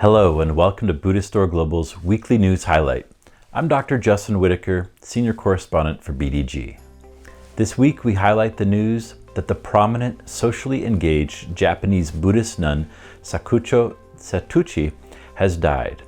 Hello and welcome to Buddhist Store Global's weekly news highlight. I'm Dr. Justin Whitaker, Senior Correspondent for BDG. This week we highlight the news that the prominent, socially engaged Japanese Buddhist nun Jakucho Setouchi has died.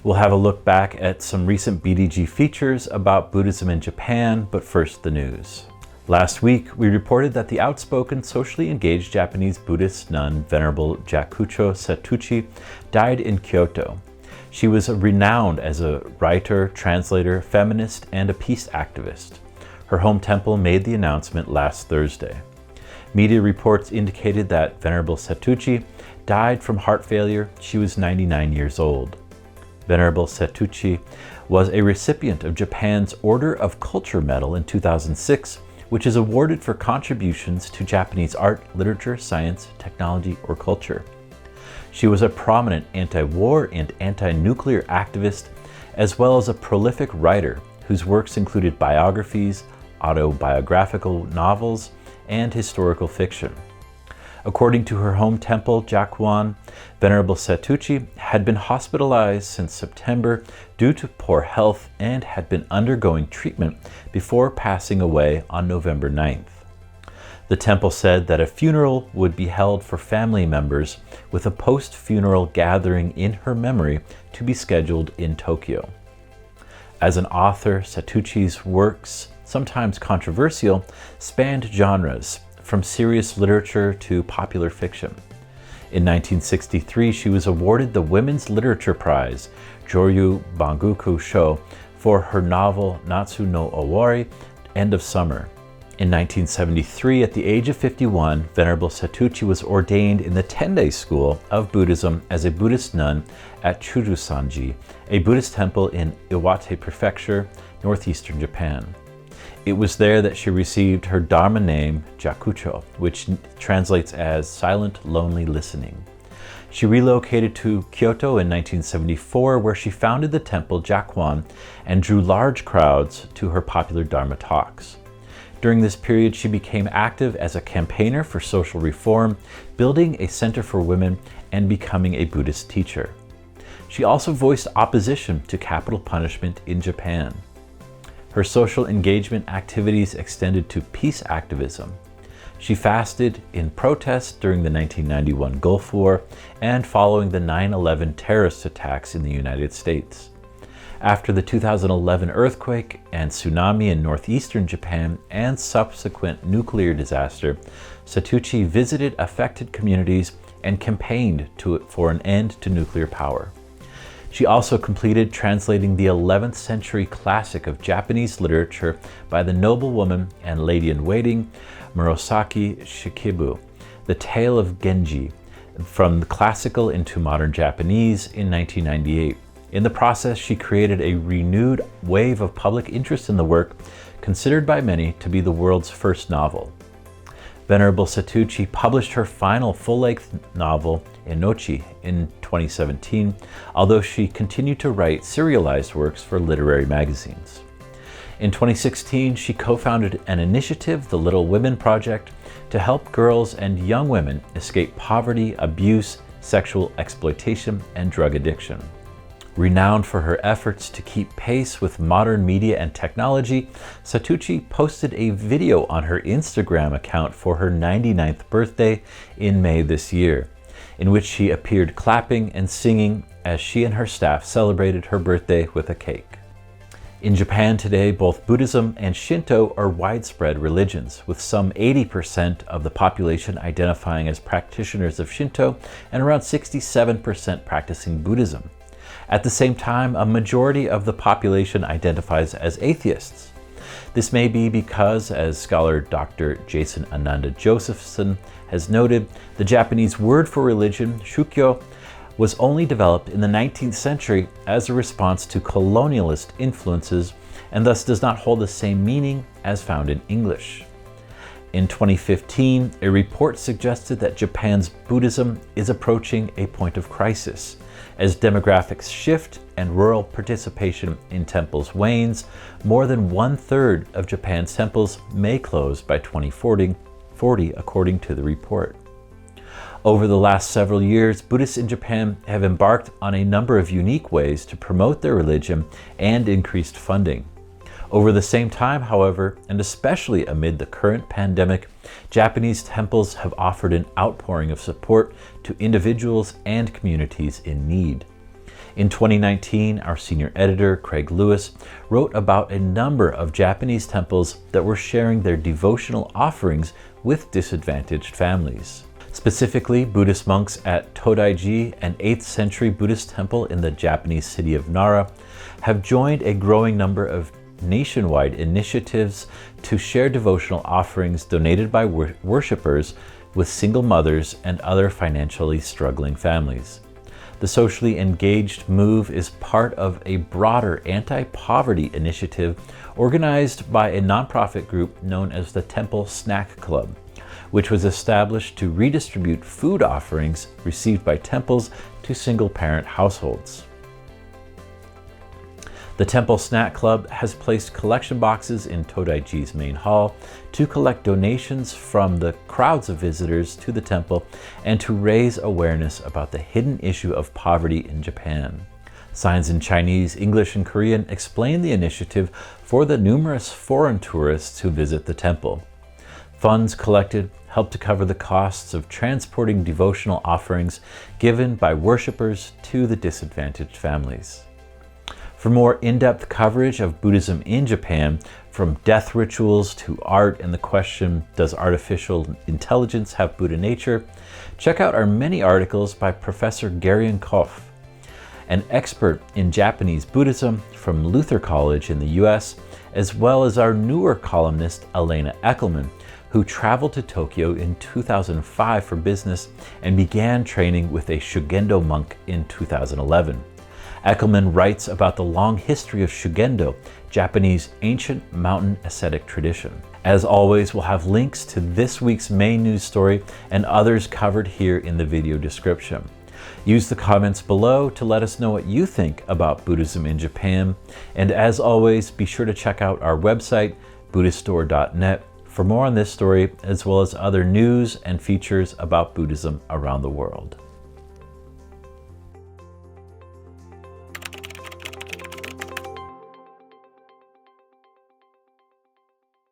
We'll have a look back at some recent BDG features about Buddhism in Japan, but first the news. Last week, we reported that the outspoken, socially engaged Japanese Buddhist nun, Venerable Jakucho Setouchi, died in Kyoto. She was renowned as a writer, translator, feminist, and a peace activist. Her home temple made the announcement last Thursday. Media reports indicated that Venerable Setouchi died from heart failure. She was 99 years old. Venerable Setouchi was a recipient of Japan's Order of Culture Medal in 2006, which is awarded for contributions to Japanese art, literature, science, technology, or culture. She was a prominent anti-war and anti-nuclear activist, as well as a prolific writer whose works included biographies, autobiographical novels, and historical fiction. According to her home temple, Jakuan, Venerable Setouchi had been hospitalized since September due to poor health and had been undergoing treatment before passing away on November 9th. The temple said that a funeral would be held for family members with a post-funeral gathering in her memory to be scheduled in Tokyo. As an author, Setouchi's works, sometimes controversial, spanned genres, from serious literature to popular fiction. In 1963, she was awarded the Women's Literature Prize, Joryu Banguku Sho, for her novel Natsu no Owari, End of Summer. In 1973, at the age of 51, Venerable Setouchi was ordained in the Tendai School of Buddhism as a Buddhist nun at Chujusanji, a Buddhist temple in Iwate Prefecture, northeastern Japan. It was there that she received her Dharma name, Jakucho, which translates as silent, lonely listening. She relocated to Kyoto in 1974, where she founded the temple Jakuan and drew large crowds to her popular Dharma talks. During this period, she became active as a campaigner for social reform, building a center for women and becoming a Buddhist teacher. She also voiced opposition to capital punishment in Japan. Her social engagement activities extended to peace activism. She fasted in protest during the 1991 Gulf War and following the 9/11 terrorist attacks in the United States. After the 2011 earthquake and tsunami in northeastern Japan and subsequent nuclear disaster, Setouchi visited affected communities and campaigned for an end to nuclear power. She also completed translating the 11th century classic of Japanese literature by the noblewoman and lady-in-waiting Murasaki Shikibu, The Tale of Genji, from the classical into modern Japanese in 1998. In the process, she created a renewed wave of public interest in the work, considered by many to be the world's first novel. Venerable Setouchi published her final full-length novel, Enochi, in 2017, although she continued to write serialized works for literary magazines. In 2016, she co-founded an initiative, the Little Women Project, to help girls and young women escape poverty, abuse, sexual exploitation, and drug addiction. Renowned for her efforts to keep pace with modern media and technology, Setouchi posted a video on her Instagram account for her 99th birthday in May this year, in which she appeared clapping and singing as she and her staff celebrated her birthday with a cake. In Japan today, both Buddhism and Shinto are widespread religions, with some 80% of the population identifying as practitioners of Shinto and around 67% practicing Buddhism. At the same time, a majority of the population identifies as atheists. This may be because, as scholar Dr. Jason Ananda Josephson has noted, the Japanese word for religion, shukyo, was only developed in the 19th century as a response to colonialist influences and thus does not hold the same meaning as found in English. In 2015, a report suggested that Japan's Buddhism is approaching a point of crisis. As demographics shift and rural participation in temples wanes, more than 1/3 of Japan's temples may close by 2040, according to the report. Over the last several years, Buddhists in Japan have embarked on a number of unique ways to promote their religion and increased funding. Over the same time, however, and especially amid the current pandemic, Japanese temples have offered an outpouring of support to individuals and communities in need. In 2019, our senior editor, Craig Lewis, wrote about a number of Japanese temples that were sharing their devotional offerings with disadvantaged families. Specifically, Buddhist monks at Todaiji, an 8th century Buddhist temple in the Japanese city of Nara, have joined a growing number of nationwide initiatives to share devotional offerings donated by worshippers with single mothers and other financially struggling families. The socially engaged move is part of a broader anti-poverty initiative organized by a nonprofit group known as the Temple Snack Club, which was established to redistribute food offerings received by temples to single-parent households. The Temple Snack Club has placed collection boxes in Todaiji's main hall to collect donations from the crowds of visitors to the temple and to raise awareness about the hidden issue of poverty in Japan. Signs in Chinese, English, and Korean explain the initiative for the numerous foreign tourists who visit the temple. Funds collected help to cover the costs of transporting devotional offerings given by worshippers to the disadvantaged families. For more in-depth coverage of Buddhism in Japan, from death rituals to art and the question, does artificial intelligence have Buddha nature? Check out our many articles by Professor Garion Koff, an expert in Japanese Buddhism from Luther College in the US, as well as our newer columnist Elena Eckelman, who traveled to Tokyo in 2005 for business and began training with a Shugendo monk in 2011. Eckelman writes about the long history of Shugendo, Japanese ancient mountain ascetic tradition. As always, we'll have links to this week's main news story and others covered here in the video description. Use the comments below to let us know what you think about Buddhism in Japan. And as always, be sure to check out our website, buddhiststore.net, for more on this story, as well as other news and features about Buddhism around the world.